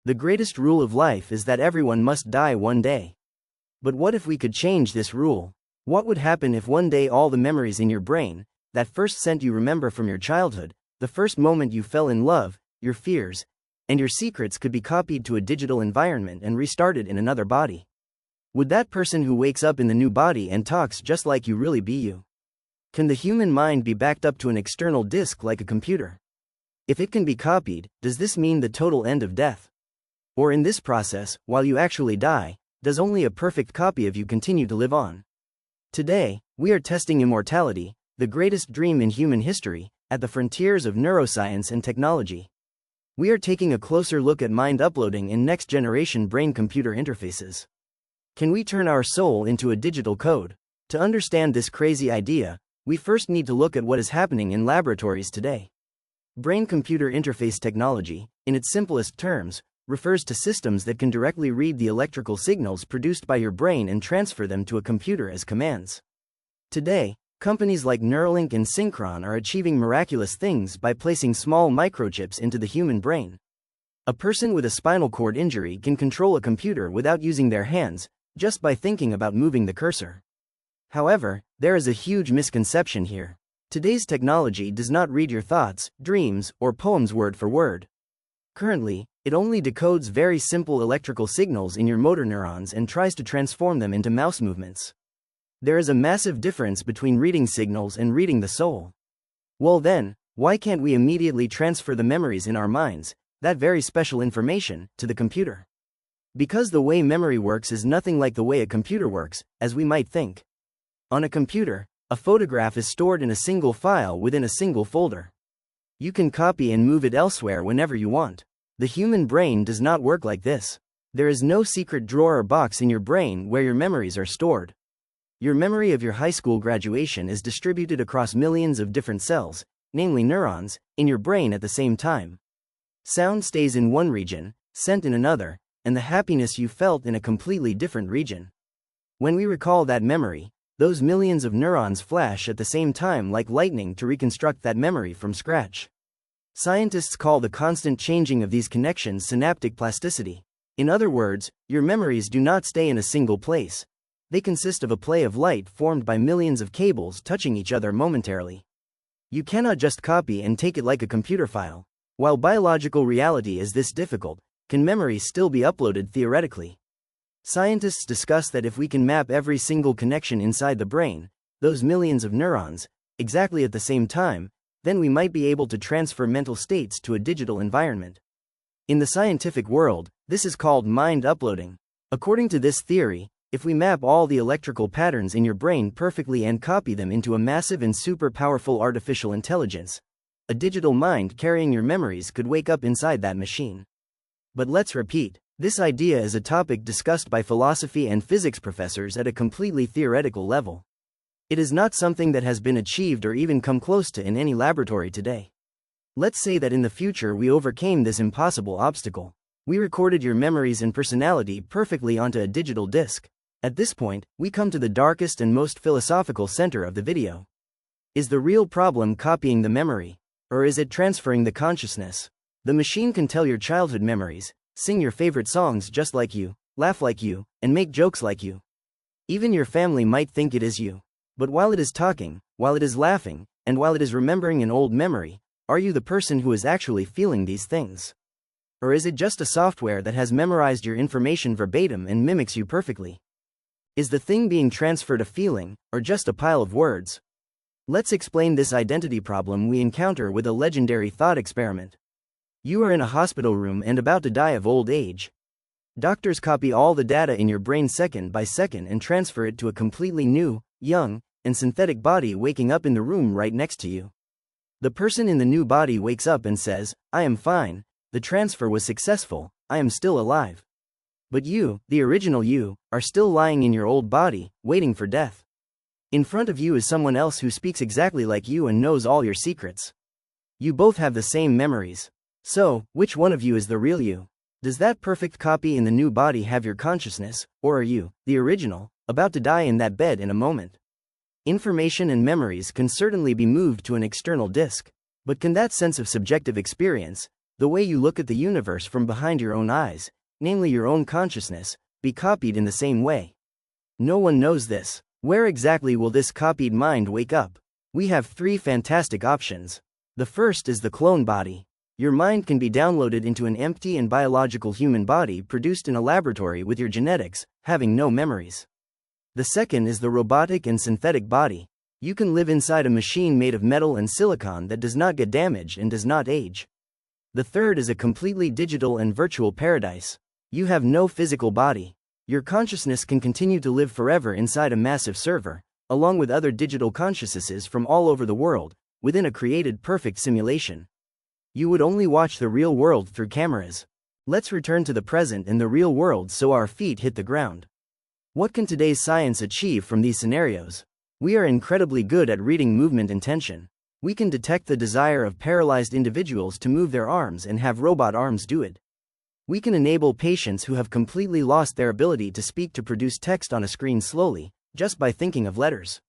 The greatest rule of life is that everyone must die one day. But what if we could change this rule? What would happen if one day all the memories in your brain, that first scent you remember from your childhood, the first moment you fell in love, your fears, and your secrets could be copied to a digital environment and restarted in another body? Would that person who wakes up in the new body and talks just like you really be you? Can the human mind be backed up to an external disk like a computer? If it can be copied, does this mean the total end of death? Or in this process, while you actually die, does only a perfect copy of you continue to live on? Today, we are testing immortality, the greatest dream in human history, at the frontiers of neuroscience and technology. We are taking a closer look at mind uploading in next-generation brain-computer interfaces. Can we turn our soul into a digital code? To understand this crazy idea, we first need to look at what is happening in laboratories today. Brain-computer interface technology, in its simplest terms, refers to systems that can directly read the electrical signals produced by your brain and transfer them to a computer as commands. Today, companies like Neuralink and Synchron are achieving miraculous things by placing small microchips into the human brain. A person with a spinal cord injury can control a computer without using their hands, just by thinking about moving the cursor. However, there is a huge misconception here. Today's technology does not read your thoughts, dreams, or poems word for word. Currently, it only decodes very simple electrical signals in your motor neurons and tries to transform them into mouse movements. There is a massive difference between reading signals and reading the soul. Well then, why can't we immediately transfer the memories in our minds, that very special information, to the computer? Because the way memory works is nothing like the way a computer works, as we might think. On a computer, a photograph is stored in a single file within a single folder. You can copy and move it elsewhere whenever you want. The human brain does not work like this. There is no secret drawer or box in your brain where your memories are stored. Your memory of your high school graduation is distributed across millions of different cells, namely neurons, in your brain at the same time. Sound stays in one region, scent in another, and the happiness you felt in a completely different region. When we recall that memory, those millions of neurons flash at the same time like lightning to reconstruct that memory from scratch. Scientists call the constant changing of these connections synaptic plasticity. In other words, your memories do not stay in a single place. They consist of a play of light formed by millions of cables touching each other momentarily. You cannot just copy and take it like a computer file. While biological reality is this difficult, can memory still be uploaded theoretically? Scientists discuss that if we can map every single connection inside the brain, those millions of neurons, exactly at the same time, then we might be able to transfer mental states to a digital environment. In the scientific world, this is called mind uploading. According to this theory, if we map all the electrical patterns in your brain perfectly and copy them into a massive and super powerful artificial intelligence, a digital mind carrying your memories could wake up inside that machine. But let's repeat, this idea is a topic discussed by philosophy and physics professors at a completely theoretical level. It is not something that has been achieved or even come close to in any laboratory today. Let's say that in the future we overcame this impossible obstacle. We recorded your memories and personality perfectly onto a digital disk. At this point, we come to the darkest and most philosophical center of the video. Is the real problem copying the memory, or is it transferring the consciousness? The machine can tell your childhood memories, sing your favorite songs just like you, laugh like you, and make jokes like you. Even your family might think it is you. But while it is talking, while it is laughing, and while it is remembering an old memory, are you the person who is actually feeling these things? Or is it just a software that has memorized your information verbatim and mimics you perfectly? Is the thing being transferred a feeling, or just a pile of words? Let's explain this identity problem we encounter with a legendary thought experiment. You are in a hospital room and about to die of old age. Doctors copy all the data in your brain second by second and transfer it to a completely new, young, and synthetic body waking up in the room right next to you. The person in the new body wakes up and says, "I am fine, the transfer was successful, I am still alive." But you, the original you, are still lying in your old body, waiting for death. In front of you is someone else who speaks exactly like you and knows all your secrets. You both have the same memories. So, which one of you is the real you? Does that perfect copy in the new body have your consciousness, or are you, the original, about to die in that bed in a moment? Information and memories can certainly be moved to an external disk, but can that sense of subjective experience, The way you look at the universe from behind your own eyes, namely your own consciousness, be copied in the same way. No one knows this. Where exactly will this copied mind wake up? We have three fantastic options. The first is the clone body. Your mind can be downloaded into an empty and biological human body produced in a laboratory with your genetics, having no memories. The second is the robotic and synthetic body. You can live inside a machine made of metal and silicon that does not get damaged and does not age. The third is a completely digital and virtual paradise. You have no physical body. Your consciousness can continue to live forever inside a massive server, along with other digital consciousnesses from all over the world, within a created perfect simulation. You would only watch the real world through cameras. Let's return to the present and the real world so our feet hit the ground. What can today's science achieve from these scenarios? We are incredibly good at reading movement intention. We can detect the desire of paralyzed individuals to move their arms and have robot arms do it. We can enable patients who have completely lost their ability to speak to produce text on a screen slowly, just by thinking of letters.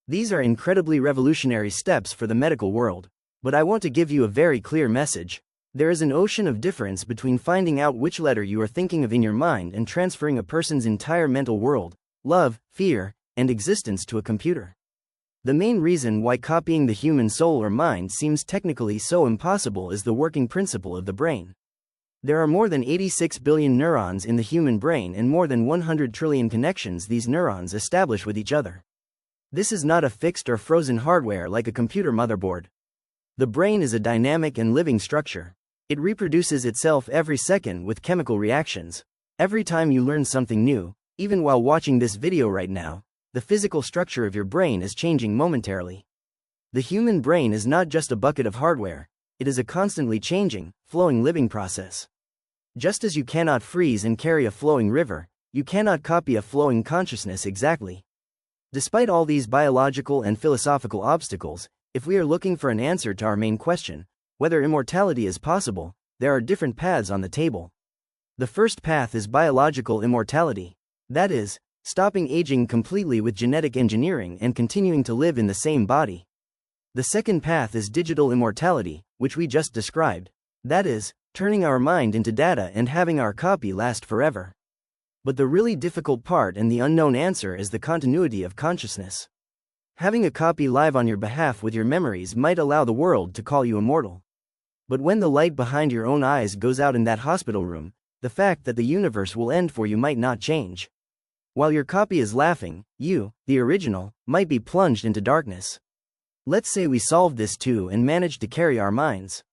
These are incredibly revolutionary steps for the medical world. But I want to give you a very clear message. There is an ocean of difference between finding out which letter you are thinking of in your mind and transferring a person's entire mental world, love, fear, and existence to a computer. The main reason why copying the human soul or mind seems technically so impossible is the working principle of the brain. There are more than 86 billion neurons in the human brain and more than 100 trillion connections these neurons establish with each other. This is not a fixed or frozen hardware like a computer motherboard. The brain is a dynamic and living structure. It reproduces itself every second with chemical reactions. Every time you learn something new, even while watching this video right now, the physical structure of your brain is changing momentarily. The human brain is not just a bucket of hardware, it is a constantly changing, flowing living process. Just as you cannot freeze and carry a flowing river, you cannot copy a flowing consciousness exactly. Despite all these biological and philosophical obstacles, if we are looking for an answer to our main question, whether immortality is possible, there are different paths on the table. The first path is biological immortality. That is, stopping aging completely with genetic engineering and continuing to live in the same body. The second path is digital immortality, which we just described. That is, turning our mind into data and having our copy last forever. But the really difficult part and the unknown answer is the continuity of consciousness. Having a copy live on your behalf with your memories might allow the world to call you immortal. But when the light behind your own eyes goes out in that hospital room, the fact that the universe will end for you might not change. While your copy is laughing, you, the original, might be plunged into darkness. Let's say we solved this too and managed to carry our minds.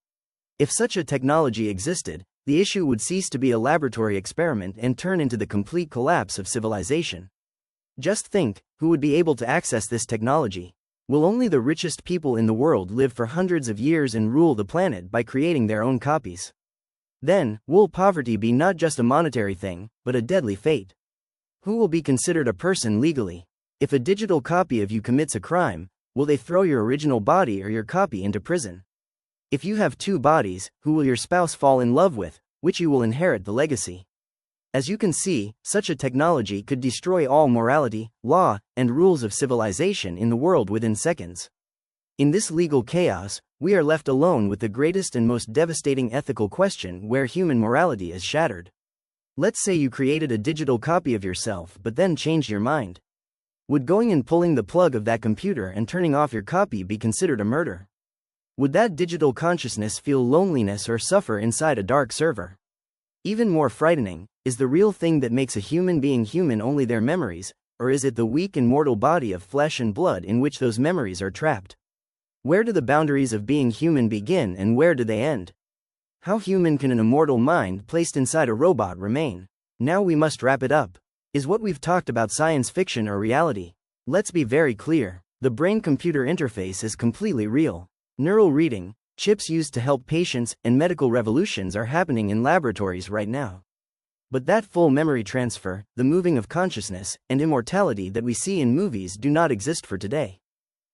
If such a technology existed, the issue would cease to be a laboratory experiment and turn into the complete collapse of civilization. Just think, who would be able to access this technology? Will only the richest people in the world live for hundreds of years and rule the planet by creating their own copies? Then, will poverty be not just a monetary thing, but a deadly fate? Who will be considered a person legally? If a digital copy of you commits a crime, will they throw your original body or your copy into prison? If you have two bodies, who will your spouse fall in love with, which you will inherit the legacy? As you can see, such a technology could destroy all morality, law, and rules of civilization in the world within seconds. In this legal chaos, we are left alone with the greatest and most devastating ethical question where human morality is shattered. Let's say you created a digital copy of yourself but then changed your mind. Would going and pulling the plug of that computer and turning off your copy be considered a murder? Would that digital consciousness feel loneliness or suffer inside a dark server? Even more frightening, is the real thing that makes a human being human only their memories, or is it the weak and mortal body of flesh and blood in which those memories are trapped? Where do the boundaries of being human begin and where do they end? How human can an immortal mind placed inside a robot remain? Now we must wrap it up. Is what we've talked about science fiction or reality? Let's be very clear. The brain-computer interface is completely real. Neural reading, chips used to help patients, and medical revolutions are happening in laboratories right now. But that full memory transfer, the moving of consciousness, and immortality that we see in movies do not exist for today.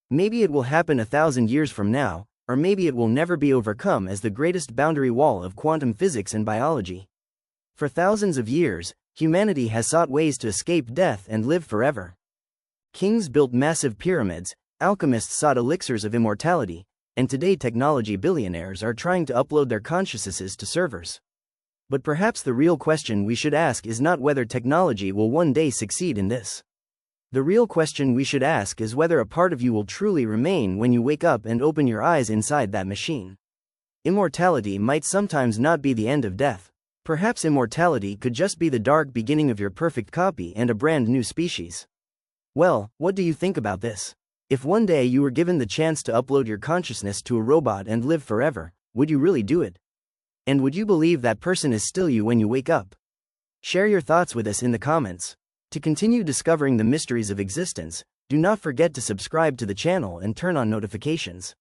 Maybe it will happen 1,000 years from now, or maybe it will never be overcome as the greatest boundary wall of quantum physics and biology. For thousands of years, humanity has sought ways to escape death and live forever. Kings built massive pyramids, alchemists sought elixirs of immortality, and today technology billionaires are trying to upload their consciousnesses to servers. But perhaps the real question we should ask is not whether technology will one day succeed in this. The real question we should ask is whether a part of you will truly remain when you wake up and open your eyes inside that machine. Immortality might sometimes not be the end of death. Perhaps immortality could just be the dark beginning of your perfect copy and a brand new species. Well, what do you think about this? If one day you were given the chance to upload your consciousness to a robot and live forever, would you really do it? And would you believe that person is still you when you wake up? Share your thoughts with us in the comments. To continue discovering the mysteries of existence, do not forget to subscribe to the channel and turn on notifications.